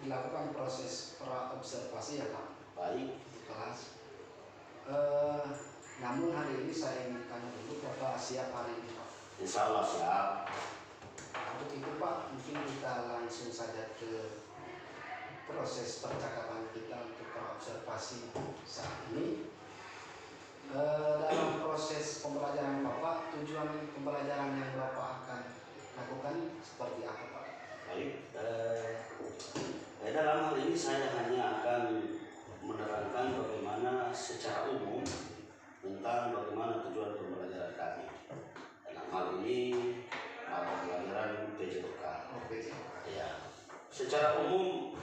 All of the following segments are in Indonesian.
dilakukan proses pra-observasi ya Pak, Baik, di kelas. Namun hari ini saya ingin tanya dulu Bapak siap hari ini Pak? insya Allah siap. Untuk itu Pak, mungkin kita langsung saja ke proses percakapan kita untuk pra-observasi saat ini. Dalam proses pembelajaran Bapak, tujuan pembelajaran yang Bapak akan lakukan seperti apa Pak? Baik, dalam hal ini saya hanya akan menerangkan bagaimana secara umum tentang bagaimana tujuan pembelajaran kami. Dalam hal ini mata pelajaran PJOK. Ya, secara umum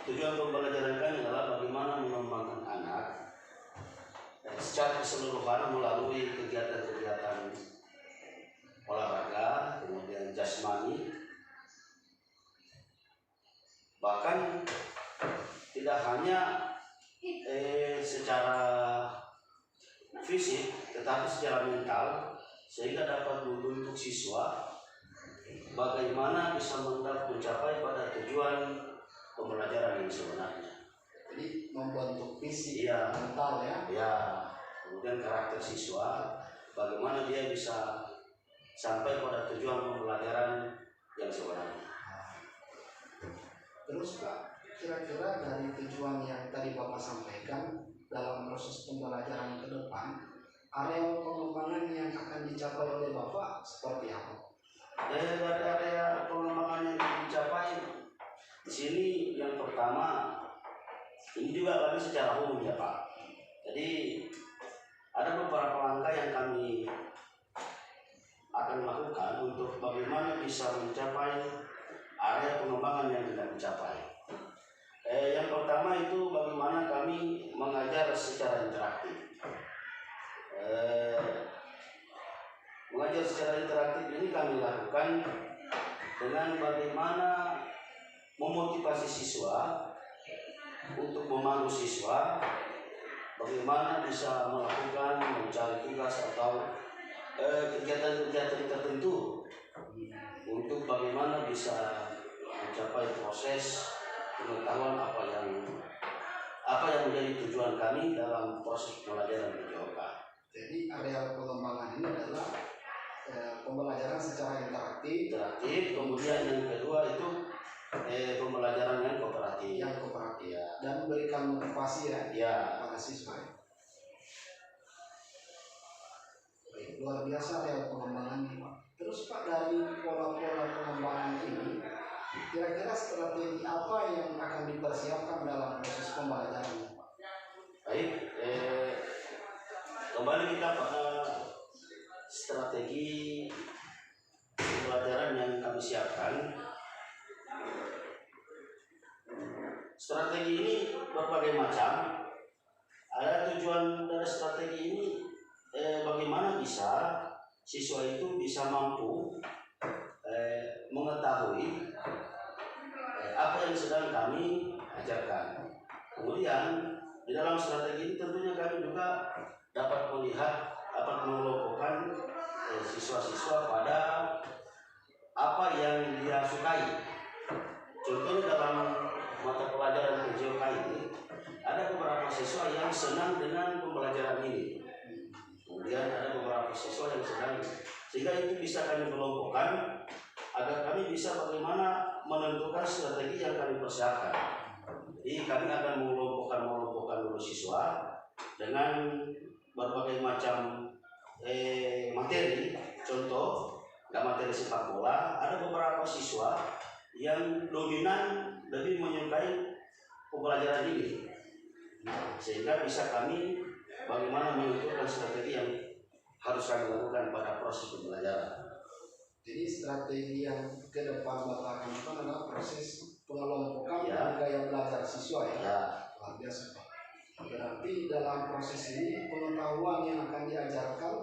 tujuan pembelajaran kami adalah bagaimana mengembangkan anak secara keseluruhan melalui kegiatan-kegiatan olahraga, kemudian jasmani, bahkan tidak hanya secara fisik tetapi secara mental, sehingga dapat membentuk siswa bagaimana bisa mencapai pada tujuan pembelajaran yang sebenarnya. Jadi membentuk fisik, Iya, mental ya. Ya, kemudian karakter siswa, bagaimana dia bisa sampai pada tujuan pembelajaran yang sebenarnya. Terus Pak, kira-kira dari tujuan yang tadi Bapak sampaikan dalam proses pembelajaran ke depan, area pengembangan yang akan dicapai oleh Bapak seperti apa? Dari area pengembangan yang dicapai di sini yang pertama, ini juga kami secara umum ya Pak. Jadi ada beberapa langkah yang kami akan lakukan untuk bagaimana bisa mencapai area pengembangan yang tidak dicapai. Yang pertama itu bagaimana kami mengajar secara interaktif. Mengajar secara interaktif ini kami lakukan dengan bagaimana memotivasi siswa untuk memandu siswa, bagaimana bisa melakukan mencari tugas atau kegiatan-kegiatan tertentu untuk bagaimana bisa mencapai proses pengetahuan apa yang menjadi tujuan kami dalam proses pembelajaran PJOK. Jadi area pengembangan ini adalah pembelajaran secara interaktif, kemudian yang kedua itu pembelajaran yang kooperatif. Ya. Dan memberikan motivasi ya pada siswa. Baik, luar biasa area pengembangan ini Pak. Terus Pak, dari pola-pola pengembangan ini, kira-kira strategi apa yang akan dipersiapkan dalam proses pembelajaran Pak? Baik, kembali kita pada strategi pembelajaran yang kami siapkan. Strategi ini berbagai macam. Ada tujuan dari strategi ini bagaimana bisa siswa itu bisa mampu mengetahui apa yang sedang kami ajarkan. Kemudian di dalam strategi ini tentunya kami juga dapat mengelompokkan siswa-siswa pada apa yang dia sukai. Contohnya dalam mata pelajaran PJOK ini ada beberapa siswa yang senang dengan pembelajaran ini. Kemudian ada beberapa siswa yang sedang, sehingga itu bisa kami kelompokkan agar kami bisa bagaimana menentukan strategi yang kami persiapkan. Jadi kami akan mengelompokkan dulu siswa dengan berbagai macam materi. Contoh, materi sepak bola, ada beberapa siswa yang dominan lebih menyukai pembelajaran ini. Sehingga bisa kami bagaimana menentukan strategi yang harus kami lakukan pada proses pembelajaran. Jadi strategi yang ke depan Bapak akan lakukan adalah proses pengelompokan dan gaya belajar siswa ya. Luar biasa Pak. Berarti dalam proses ini pengetahuan yang akan diajarkan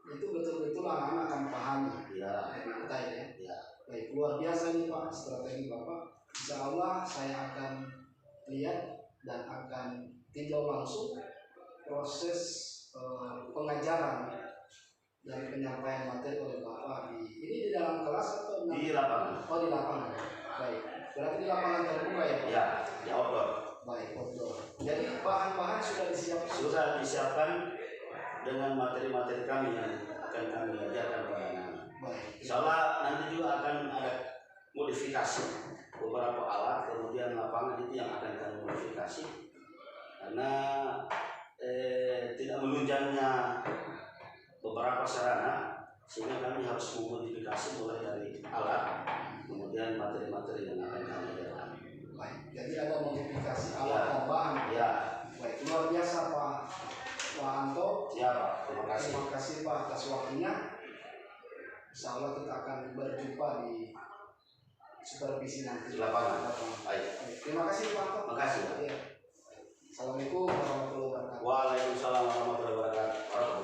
itu betul-betul anak-anak akan pahami dengan baik ya. Baik, luar biasa nih Pak strategi Bapak. Insya Allah saya akan lihat dan akan tinjau langsung proses pengajaran dari penyampaian materi oleh Bapak ini di dalam kelas atau di lapangan? Oh, di lapangan. Baik. Berarti di lapangan terbuka ya Pak? Ya, di outdoor. Baik, outdoor. Jadi bahan-bahan sudah disiapkan? Sudah disiapkan dengan materi-materi kami yang akan kami ajarkan pada anak-anak. Insya Allah nanti juga akan ada modifikasi beberapa alat, kemudian lapangan itu yang akan kami modifikasi karena tidak menunjangnya beberapa sarana, sehingga kami harus memodifikasi mulai dari alat, kemudian materi-materi yang akan kami ajarkan. Baik, jadi ada modifikasi alat dan bahan. Ya. Baik, luar biasa Pak Anto. Ya Pak, terima kasih. Terima kasih Pak atas waktunya. Insya Allah kita akan berjumpa di supervisi nanti. Di lapangan. Baik. Terima kasih Pak Anto. Terima kasih. Ya. Assalamualaikum warahmatullahi wabarakatuh. Waalaikumsalam warahmatullahi wabarakatuh.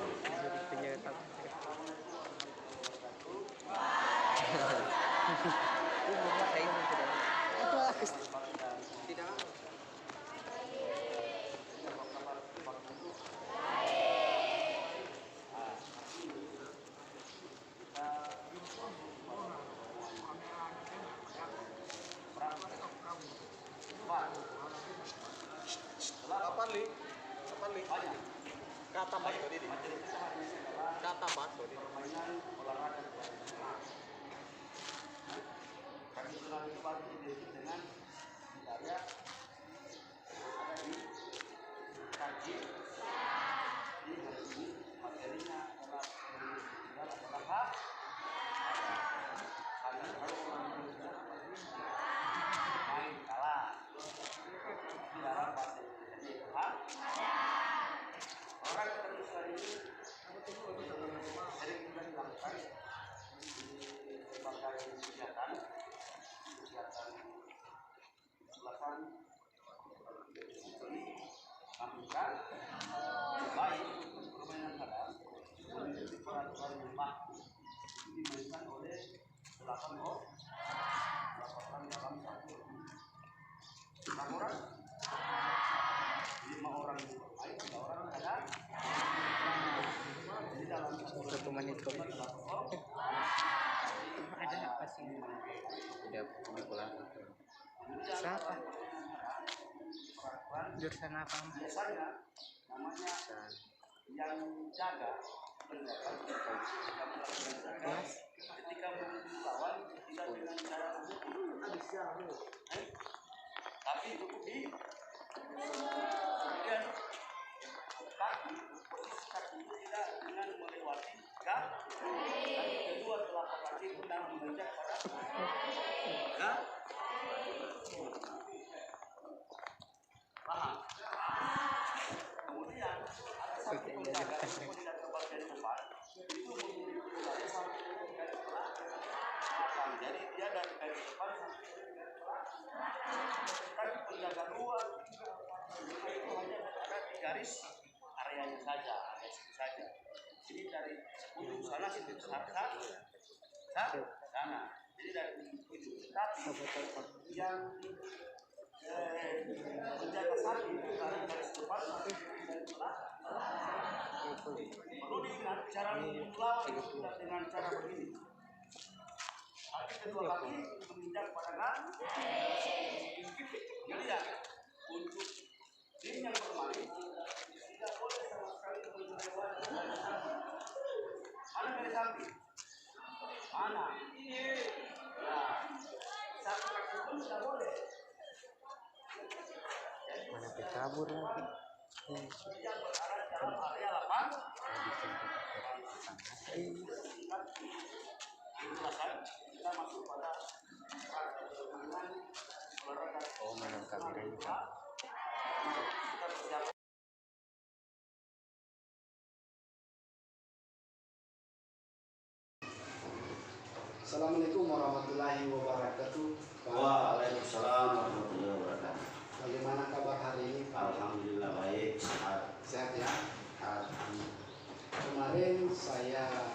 Kata batu di kata batu di permainan olahraga kami sudah coba identik dengan budaya ada di kaji di hari ini materinya adalah karena kalau orang main kalah di dalam bahasa Indonesia orang ketemu sekali ini sering juga dilakukan di berbagai kegiatan belakang maka baik permainan kadang memiliki peraturan rumah dimainkan oleh 8 orang dalam satu orang 5 orang bermain 3 orang ada jadi dalam satu menit ada apa sih udah pulang siapa jurusan apa biasanya namanya yang jaga penjaga kelas ketika memukul lawan tidak dengan cara memukul tapi cukup di kemudian kaki posisi kaki itu tidak dengan melewati kaki kedua telapak kaki sedang menginjak pada paham. Kemudian ada satu penjaga yang tidak terbalik dari depan itu memiliki wilayah sampai ke garis belakang. Jadi dia dari garis depan sampai ke garis belakang. Tapi penjaga luar itu hanya ada di garis areanya saja, area situ saja. Jadi dari ujung sana situ sana. Jadi dari ujung. Tapi yang menjaga sapi dari garis depan sampai ke garis belakang. Perlu diingat cara melawan itu tidak dengan cara begini. Kaki kedua kaki menginjak pada garis. Jadi ya untuk tim yang bermain tidak boleh sama sekali melewati mana garis sapi. Mana? Nah, satu kaki pun tidak boleh. mana kabur lagi Yang berarah dalam area lapangan. Kita masuk pada permainan olahraga. oh mana kameranya kan Kita bersiap. Assalamualaikum warahmatullahi wabarakatuh. Waalaikumsalam warahmatullahi wabarakatuh. Bagaimana kabar hari ini Pak? Alhamdulillah baik, Sehat ya? Alhamdulillah. Kemarin saya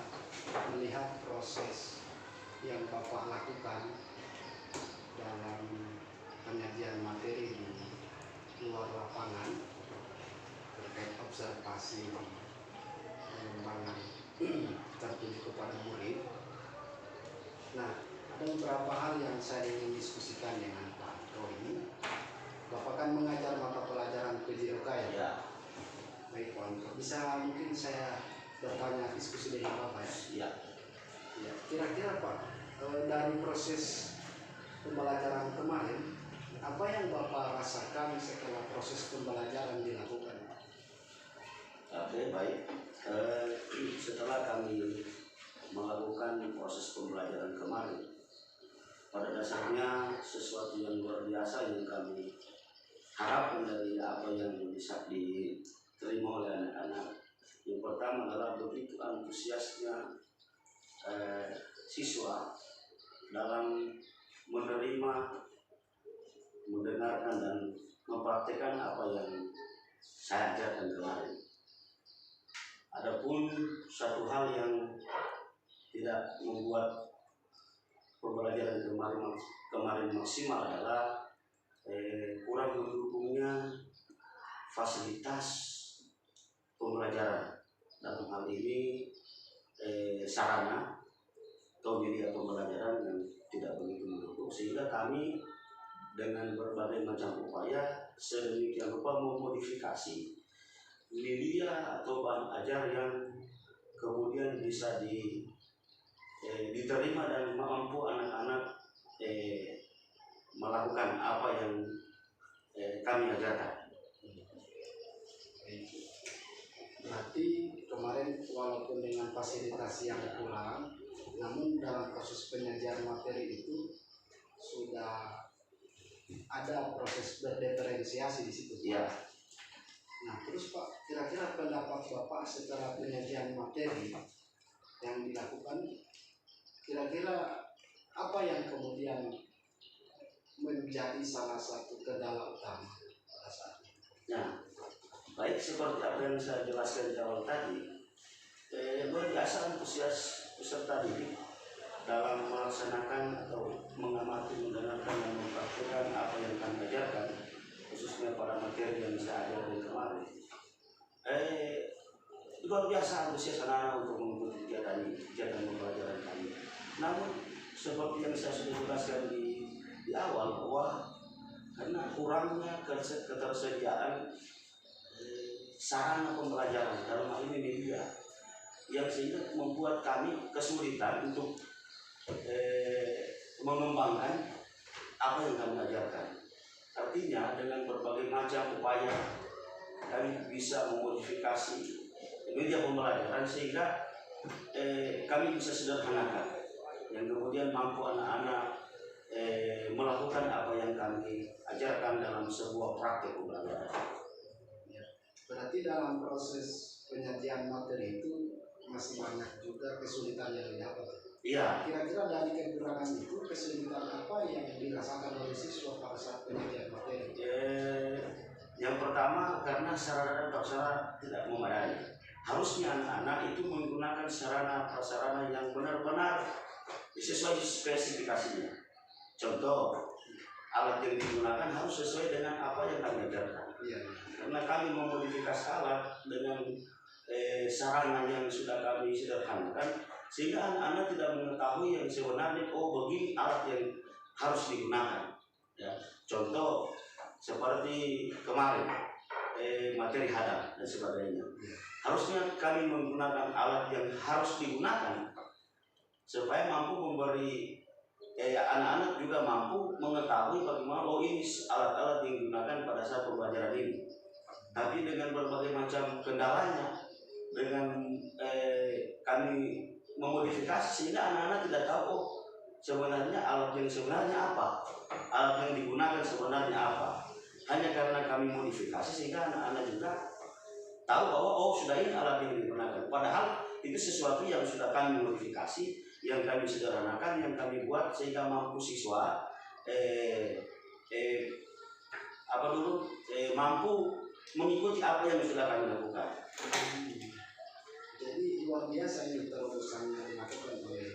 melihat proses yang Bapak lakukan dalam penyajian materi di luar lapangan terkait observasi pengembangan tertuju kepada murid. Nah, ada beberapa hal yang saya ingin diskusikan dengan Pak Bro ini. Bapak kan mengajar mata pelajaran PJOK ya? Ya. Baik Pak, bisa mungkin saya bertanya diskusi dengan Bapak ya? Ya. Ya, kira-kira Pak, dari proses pembelajaran kemarin, apa yang Bapak rasakan setelah proses pembelajaran dilakukan? Oke, baik. Setelah kami melakukan proses pembelajaran kemarin, pada dasarnya sesuatu yang luar biasa yang kami harapkan dari apa yang bisa diterima oleh anak-anak. Yang pertama adalah begitu antusiasnya siswa dalam menerima, mendengarkan dan mempraktikkan apa yang saya ajarkan kemarin. Adapun satu hal yang tidak membuat pembelajaran kemarin maksimal adalah kurang mendukungnya fasilitas pembelajaran, dalam hal ini sarana atau media pembelajaran yang tidak begitu mendukung, sehingga kami dengan berbagai macam upaya sedemikian rupa memodifikasi media atau bahan ajar yang kemudian bisa diterima dan mampu anak-anak melakukan apa yang kami ajarkan. Berarti kemarin walaupun dengan fasilitas yang kurang, namun dalam proses penyajian materi itu sudah ada proses berdiferensiasi di situ. Ya. Nah, terus Pak, kira-kira pendapat Bapak setelah penyajian materi yang dilakukan, kira-kira apa yang kemudian menjadi salah satu kendala utama pada saat ini? Nah, baik seperti apa yang saya jelaskan di awal tadi, luar biasa antusias peserta didik dalam melaksanakan atau mengamati, mendengarkan dan mempraktikkan apa yang kami ajarkan, khususnya pada materi yang saya ajarkan kemarin. Luar biasa antusias anak-anak untuk mengikuti kegiatan pembelajaran kami. Namun seperti yang saya sudah jelaskan di awal, bahwa karena kurangnya ketersediaan sarana pembelajaran dalam hal ini media, yang sehingga membuat kami kesulitan untuk mengembangkan apa yang kami ajarkan. Artinya dengan berbagai macam upaya kami bisa memodifikasi media pembelajaran sehingga kami bisa sederhanakan, yang kemudian mampu anak-anak melakukan apa yang kami ajarkan dalam sebuah praktik pembelajaran. Berarti dalam proses penyajian materi itu masih banyak juga kesulitan yang didapat. Iya. Kira-kira dari kekurangan itu kesulitan apa yang dirasakan oleh siswa pada saat penyajian materi? Yang pertama karena sarana dan prasarana tidak memadai. Harusnya anak-anak itu menggunakan sarana prasarana yang benar-benar sesuai spesifikasinya. Contoh, alat yang digunakan harus sesuai dengan apa yang kami ajarkan. Iya. Karena kami memodifikasi alat dengan sarana yang sudah kami sederhanakan, sehingga anak-anak tidak mengetahui yang sebenarnya begini alat yang harus digunakan. Ya. Contoh seperti kemarin materi hadap dan sebagainya. Harusnya kami menggunakan alat yang harus digunakan supaya mampu memberi anak-anak juga mampu mengetahui bagaimana ini alat-alat yang digunakan pada saat pembelajaran ini. Tapi dengan berbagai macam kendalanya, dengan kami memodifikasi sehingga anak-anak tidak tahu sebenarnya alat yang sebenarnya apa, alat yang digunakan sebenarnya apa. Hanya karena kami modifikasi sehingga anak-anak juga tahu bahwa sudah ini alat yang digunakan. Padahal itu sesuatu yang sudah kami modifikasi, yang kami sederhanakan, yang kami buat sehingga mampu siswa mampu mengikuti apa yang sudah kami lakukan. Jadi luar biasa ini terobosan yang dilakukan oleh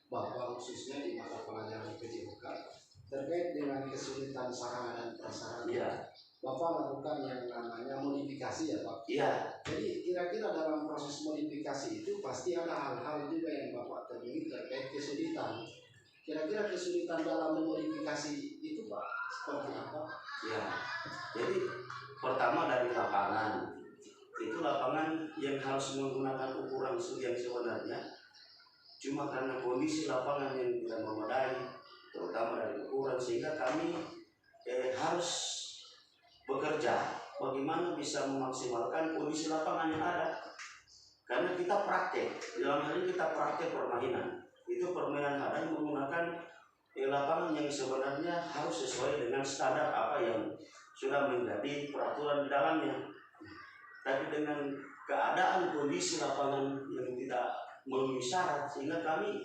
Bapak khususnya di mata pelajaran PJOK terkait dengan kesulitan sarana dan prasarana. Iya. Bapak lakukan yang namanya modifikasi ya Pak? Iya. Jadi kira-kira dalam proses modifikasi itu pasti ada hal-hal juga yang Bapak temui terkait kesulitan. Kira-kira kesulitan dalam memodifikasi itu Pak seperti apa? Ya, jadi pertama dari lapangan, itu lapangan yang harus menggunakan ukuran yang sebenarnya, cuma karena kondisi lapangan yang tidak memadai, terutama dari ukuran, sehingga kami harus bekerja bagaimana bisa memaksimalkan kondisi lapangan yang ada. Karena kita praktek, dalam hal ini kita praktek permainan. Itu permainan hadang menggunakan lapangan yang sebenarnya harus sesuai dengan standar apa yang sudah menjadi peraturan di dalamnya. Tapi dengan keadaan kondisi lapangan yang tidak memenuhi syarat, sehingga kami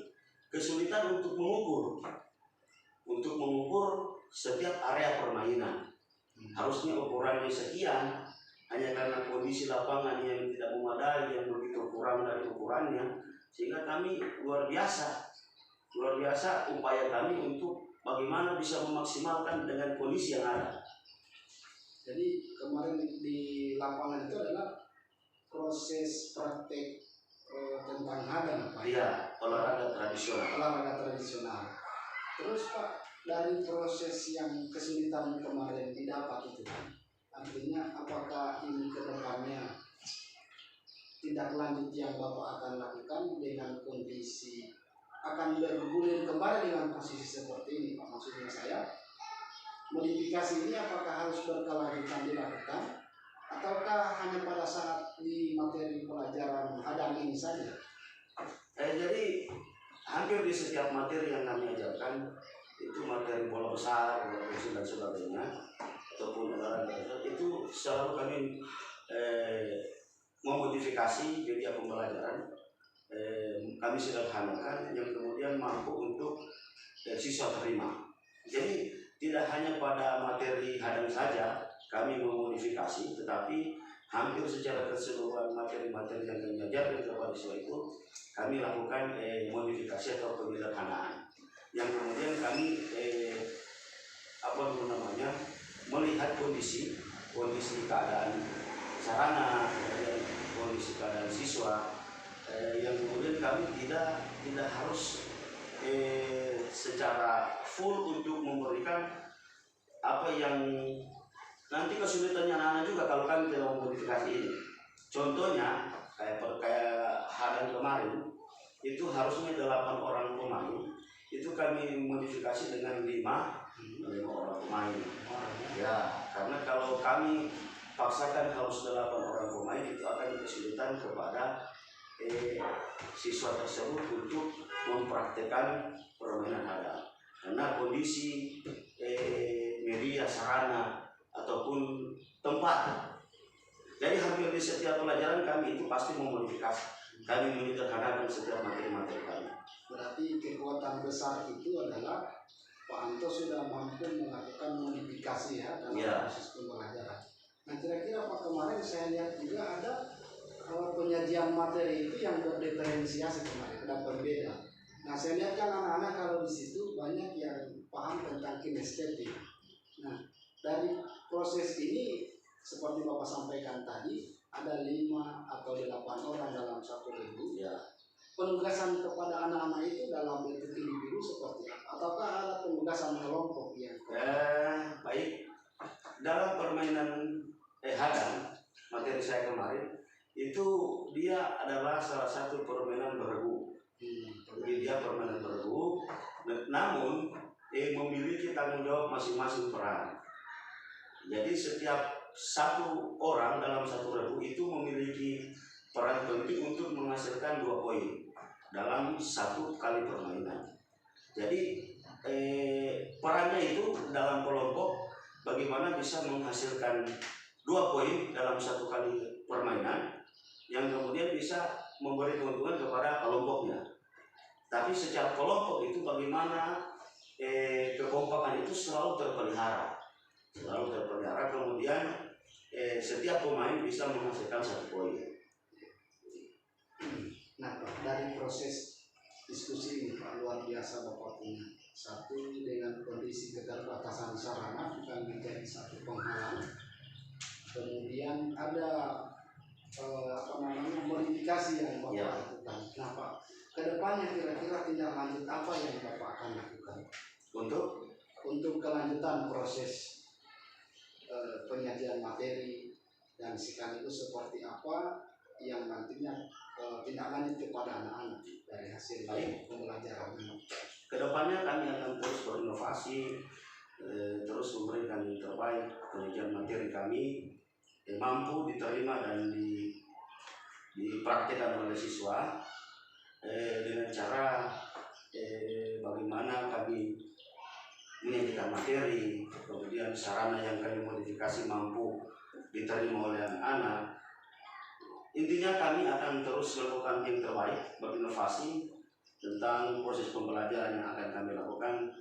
kesulitan untuk mengukur setiap area permainan. Harusnya ukurannya sekian, hanya karena kondisi lapangan yang tidak memadai, yang begitu kurang dari ukurannya, sehingga kami luar biasa upaya kami untuk bagaimana bisa memaksimalkan dengan kondisi yang ada. Jadi kemarin di lapangan itu adalah proses praktek tentang hadang Pak. Iya, olahraga tradisional. Terus Pak, dari proses yang kesulitan kemarin didapat itu, artinya apakah ini ke depannya tindak lanjut yang Bapak akan lakukan dengan kondisi akan bergulir kembali dengan posisi seperti ini Pak? Maksudnya saya, modifikasi ini apakah harus berkelanjutan dilakukan ataukah hanya pada saat di materi pelajaran hadang ini saja? Jadi hampir di setiap materi yang kami ajarkan, itu materi bola besar, bola kecil dan sebagainya, ataupun olahraga itu selalu kami memodifikasi media pembelajaran. Kami sederhanakan yang kemudian mampu untuk siswa terima. Jadi tidak hanya pada materi hadang saja kami memodifikasi, tetapi hampir secara keseluruhan materi-materi yang kami ajarkan kepada siswa itu kami lakukan modifikasi atau penyederhanaan. Yang kemudian kami melihat kondisi keadaan sarana, kondisi keadaan siswa, yang kemudian kami tidak harus secara full untuk memberikan apa yang nanti kesulitannya anak-anak juga kalau kami tidak memodifikasi ini. Contohnya kayak hadang kemarin itu harusnya 8 orang pemain, itu kami modifikasi dengan 5 orang pemain. Ya, karena kalau kami paksakan harus 8 orang pemain, itu akan kesulitan kepada siswa tersebut untuk mempraktekkan permainan hadang. Karena kondisi media sarana ataupun tempat. Jadi hampir di setiap pelajaran kami itu pasti memodifikasi. Kami menyederhanakan setiap materi-materi kami. Berarti kekuatan besar itu adalah Pak Anto sudah mampu melakukan modifikasi ya dalam proses pembelajaran. Nah kira-kira Pak, kemarin saya lihat juga ada penyajian materi itu yang berdiferensiasi kemarin, ada berbeda. Nah saya lihat kan anak-anak kalau di situ banyak yang paham tentang kinestetik. Nah dari proses ini seperti Bapak sampaikan tadi, ada 5 atau 8 orang dalam 1.000. Ya. Penugasan kepada anak-anak itu dalam bentuk individu seperti apa? Ataukah ada penugasan kelompok yang? Baik. Dalam permainan hadang, materi saya kemarin itu dia adalah salah satu permainan beregu. Jadi dia permainan beregu, namun memiliki tanggung jawab masing-masing peran. Jadi setiap satu orang dalam 1.000 itu memiliki peran penting untuk menghasilkan 2 poin dalam 1 kali permainan. Jadi perannya itu dalam kelompok bagaimana bisa menghasilkan 2 poin dalam 1 kali permainan yang kemudian bisa memberi keuntungan kepada kelompoknya. Tapi secara kelompok itu bagaimana kekompakan itu selalu terpelihara, kemudian setiap pemain bisa menghasilkan 1 poin. Nah Pak, dari proses diskusi ini Pak, luar biasa Bapak punya. Satu, dengan kondisi keterbatasan sarana bukan menjadi satu penghalang. Kemudian ada modifikasi yang Bapak lakukan. Nah Pak, kedepannya kira-kira tindak lanjut apa yang Bapak akan lakukan untuk kelanjutan proses penyajian materi dan sekaligus seperti apa yang nantinya tindak lanjut kepada anak-anak dari hasil pembelajaran ini. Kedepannya kami akan terus berinovasi, terus memberikan yang terbaik. Penyajian materi kami mampu diterima dan dipraktikkan oleh siswa dengan cara bagaimana kami menyajikan materi, kemudian sarana yang kami modifikasi mampu diterima oleh anak-anak. Intinya kami akan terus melakukan yang terbaik, berinovasi tentang proses pembelajaran yang akan kami lakukan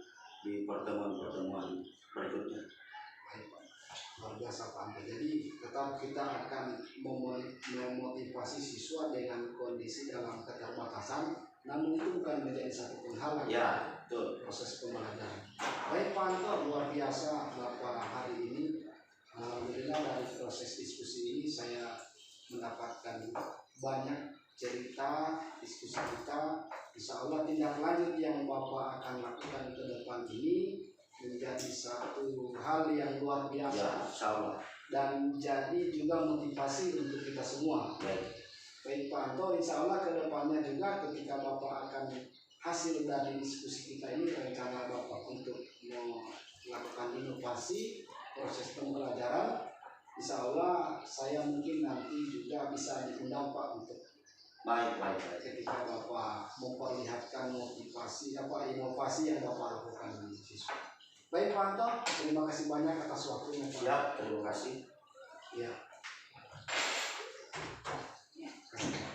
di pertemuan-pertemuan berikutnya. Baik, Pak. Luar biasa Pak Anto. Jadi tetap kita akan memotivasi siswa dengan kondisi dalam keterbatasan, namun itu bukan menjadi satu penghalang proses pembelajaran. Baik Pak Anto, luar biasa Bapak hari ini. Alhamdulillah dari proses diskusi ini saya mendapatkan banyak cerita diskusi kita. Insya Allah tindak lanjut yang Bapak akan lakukan ke depan ini menjadi satu hal yang luar biasa dan jadi juga motivasi untuk kita semua. Baik Pak Anto, insya Allah ke depannya juga ketika Bapak akan hasil dari diskusi kita ini, rencana Bapak untuk melakukan inovasi proses pembelajaran, insya Allah saya mungkin nanti juga bisa diundang Pak untuk baik. Ketika Bapak memperlihatkan inovasi yang Bapak lakukan di siswa. Baik Pak Anto, terima kasih banyak atas waktunya Pak. Siap, terima kasih. Ya.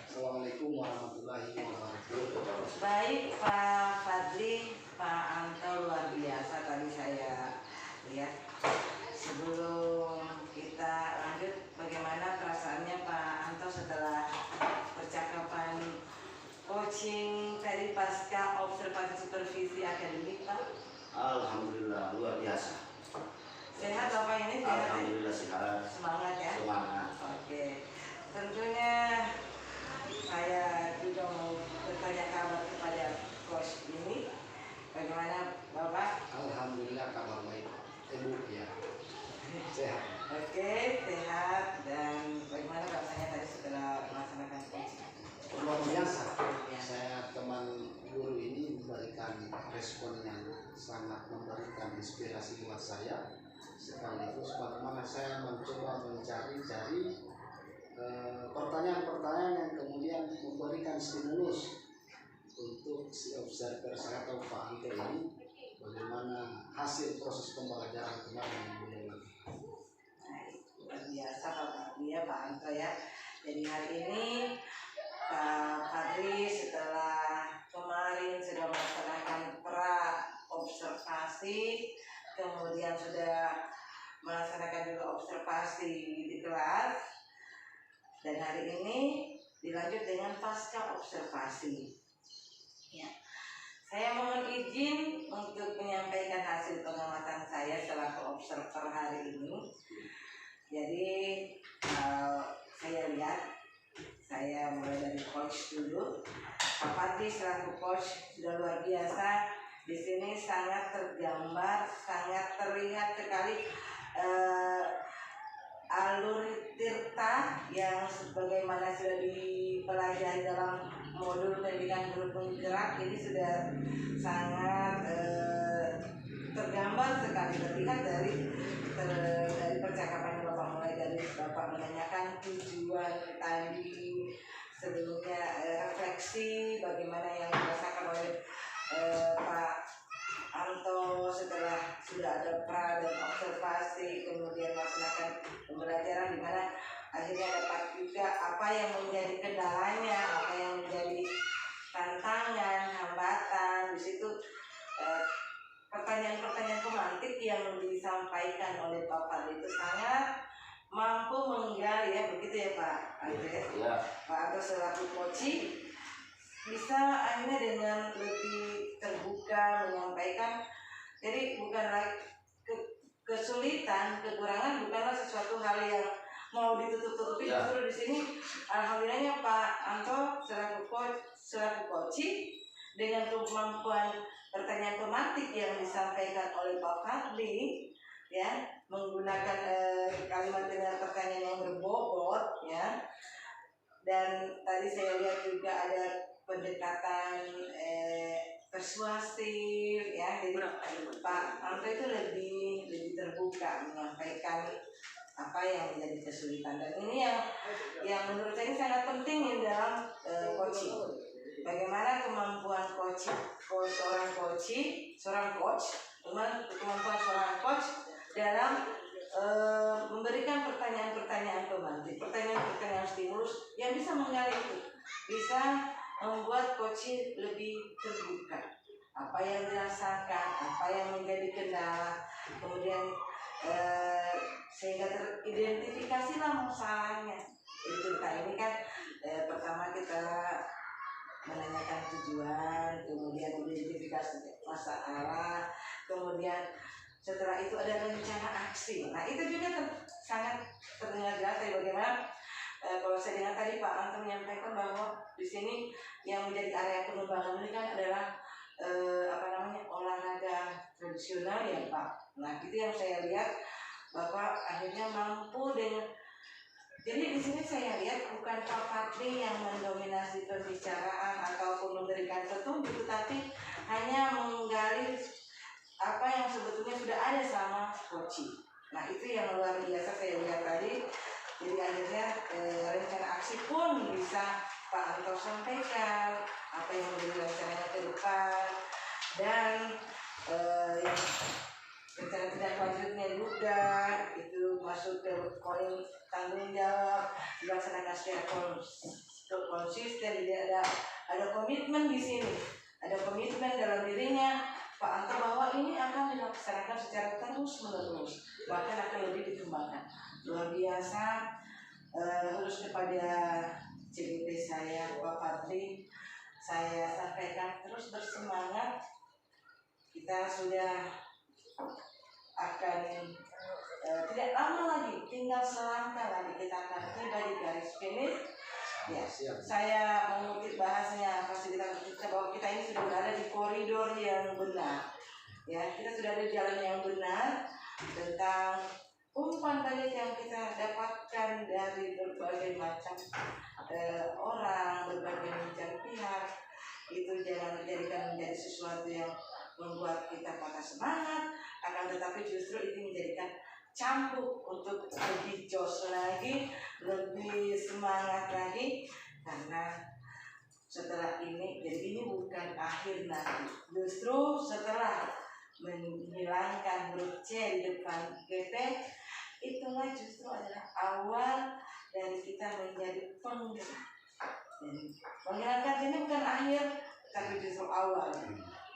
Assalamualaikum warahmatullahi wabarakatuh. Baik Pak Fadli, Pak Anto luar biasa tadi saya lihat. Sebelum kita lanjut, bagaimana perasaannya Pak Anto setelah percakapan coaching tadi pasca observasi supervisi akademik Pak? Alhamdulillah luar biasa. Sehat Bapak ini? Sehat? Alhamdulillah sehat. Semangat ya? Semangat. Oke. Tentunya saya juga mau bertanya kabar kepada coach ini. Bagaimana Bapak? Alhamdulillah kabar baik. Ibu ya. Sehat. Oke, sehat. Dan bagaimana rasanya tadi setelah melaksanakan coaching? Luar biasa. Saya teman guru ini memberikan respon yang sangat memberikan inspirasi buat saya. Sekaligus bagaimana saya mencoba mencari pertanyaan-pertanyaan yang kemudian memberikan stimulus untuk si observer saya atau Pak Anto ini, bagaimana hasil proses pembelajaran kemarin yang beliau lakukan. Luar biasa Pak Anto ya. Jadi hari ini Pak Fadli setelah kemarin sudah melaksanakan observasi, kemudian sudah melaksanakan juga observasi di kelas, dan hari ini dilanjut dengan pasca observasi. Ya. Saya mohon izin untuk menyampaikan hasil pengamatan saya selaku observer hari ini. Jadi saya lihat, saya mulai dari coach dulu. Pak Fadli selaku coach sudah luar biasa. Di sini sangat tergambar, sangat terlihat sekali alur tirta yang sebagaimana sudah dipelajari dalam modul pendidikan guru penggerak ini sudah sangat tergambar sekali, terlihat dari percakapan Bapak, mulai dari Bapak menanyakan tujuan tadi, sebelumnya refleksi bagaimana yang dirasakan oleh Pak Anto setelah sudah ada pra dan observasi, kemudian melaksanakan pembelajaran di mana akhirnya dapat juga apa yang menjadi kendalanya, apa yang menjadi tantangan, hambatan. Di situ pertanyaan-pertanyaan pemantik yang disampaikan oleh Pak Fadli itu sangat mampu menggali ya, begitu ya Pak Andres? Ya. Pak Anto selaku coaching bisa akhirnya dengan lebih terbuka menyampaikan. Jadi bukan lagi kesulitan, kekurangan bukanlah sesuatu hal yang mau ditutup-tutupi, Ya. justru di sini alhamdulillahnya Pak Anto selaku coach dengan kemampuan pertanyaan pemantik yang disampaikan oleh Pak Fadli, ya, menggunakan kalimat dengan pertanyaan yang berbobot, ya. Dan tadi saya lihat juga ada pendekatan persuasif, ya. Jadi Pak Anto itu lebih terbuka menyampaikan apa yang menjadi kesulitan, dan ini yang menurut saya sangat penting di dalam coaching. Bagaimana kemampuan kemampuan seorang coach dalam memberikan pertanyaan-pertanyaan pemantik, pertanyaan-pertanyaan stimulus yang bisa menggali itu, bisa membuat coach lebih terbuka. Apa yang dirasakan, apa yang menjadi kendala, kemudian sehingga teridentifikasilah masalahnya. Itu ini kan pertama kita menanyakan tujuan, kemudian identifikasi masalah, kemudian setelah itu ada rencana aksi. Nah itu juga sangat terdengar jelas dari bagaimana kalau saya dengar tadi Pak Anto menyampaikan bahwa di sini yang menjadi area pengembangan ini kan adalah olahraga tradisional, ya Pak. Nah itu yang saya lihat Bapak akhirnya mampu dengan. Jadi di sini saya lihat bukan Pak Fadli yang mendominasi pembicaraan ataupun memberikan petunjuk, tapi hanya menggali apa yang sebetulnya sudah ada sama coaching. Nah itu yang luar biasa saya lihat tadi. Jadi akhirnya rencana aksi pun bisa Pak Anto sampaikan apa yang menjadi rencananya ke depan, dan yang rencana tindak lanjutnya juga itu masuk ke poin tanggung jawab dilaksanakan secara konsisten. Jadi ada komitmen di sini, ada komitmen dalam dirinya Pak Anto bahwa ini akan dilaksanakan secara terus menerus, bahkan akan lebih dikembangkan. Luar biasa. Terus kepada CBP saya Pak Fadli, saya sampaikan terus bersemangat. Kita sudah akan tidak lama lagi, tinggal selangkah lagi kita akan tiba di garis finish. Ya, saya mengutip bahasanya fasilitas kita bahwa kita ini sudah berada di koridor yang benar. Ya, kita sudah ada di jalan yang benar. Tentang umpan balik yang kita dapatkan dari berbagai macam orang, berbagai macam pihak, itu jangan menjadikan menjadi sesuatu yang membuat kita patah semangat, akan tetapi justru itu menjadikan cambuk untuk lebih jos lagi, lebih semangat lagi, karena setelah ini, jadi ini bukan akhir nanti, justru setelah menghilangkan huruf C di depan GP, itulah justru adalah awal dari kita menjadi penggerak. Jadi menghilangkan ini bukan akhir, tapi justru awal.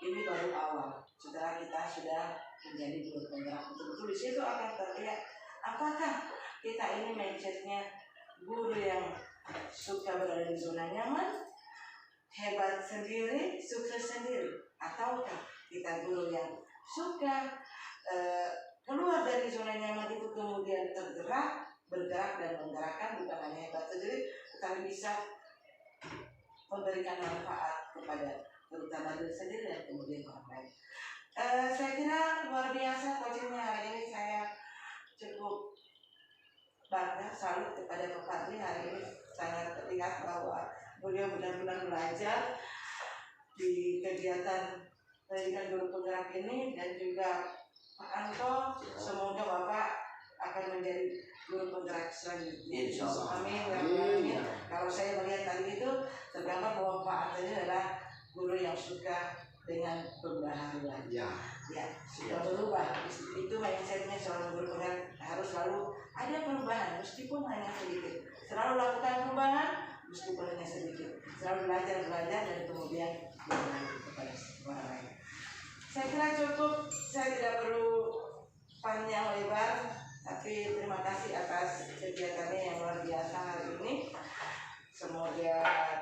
Ini baru awal. Setelah kita sudah menjadi guru penggerak betul-betul, di situ akan terlihat apakah kita ini mindsetnya guru yang suka berada di zona nyaman, hebat sendiri, sukses sendiri, ataukah kita guru yang suka keluar dari zona nyaman itu, kemudian tergerak, bergerak dan menggerakkan, bukan hanya hebat sendiri, tetapi bisa memberikan manfaat kepada terutama diri sendiri dan kemudian orang lain. Saya kira luar biasa coachingnya hari ini. Saya cukup bangga, salut kepada Pak Fadli. Hari ini sangat terlihat bahwa beliau benar-benar belajar di kegiatan pendidikan guru penggerak ini, dan juga Pak Anto, semoga Bapak akan menjadi guru penggerak selanjutnya. Amin. Amin. Kalau saya melihat tadi itu tergambar bahwa Pak Anto ini adalah guru yang suka dengan perubahan. Ya, berubah. Itu mindsetnya seorang guru penggerak, harus selalu ada perubahan meskipun hanya sedikit. Selalu lakukan perubahan meskipun hanya sedikit. Selalu belajar dan kemudian berbagi kepada orang lain. Saya kira cukup, saya tidak perlu panjang lebar, tapi terima kasih atas kegiatannya yang luar biasa hari ini. Semoga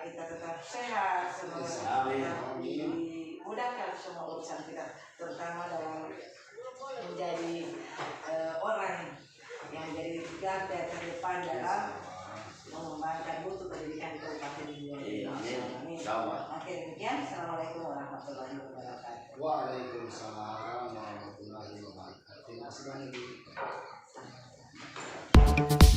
kita tetap sehat, semoga kita dimudahkan semua urusan kita, terutama dalam menjadi orang yang menjadi garda terdepan warahmatullahi wabarakatuh. Waalaikumsalam warahmatullahi wabarakatuh. Terima kasih banyak.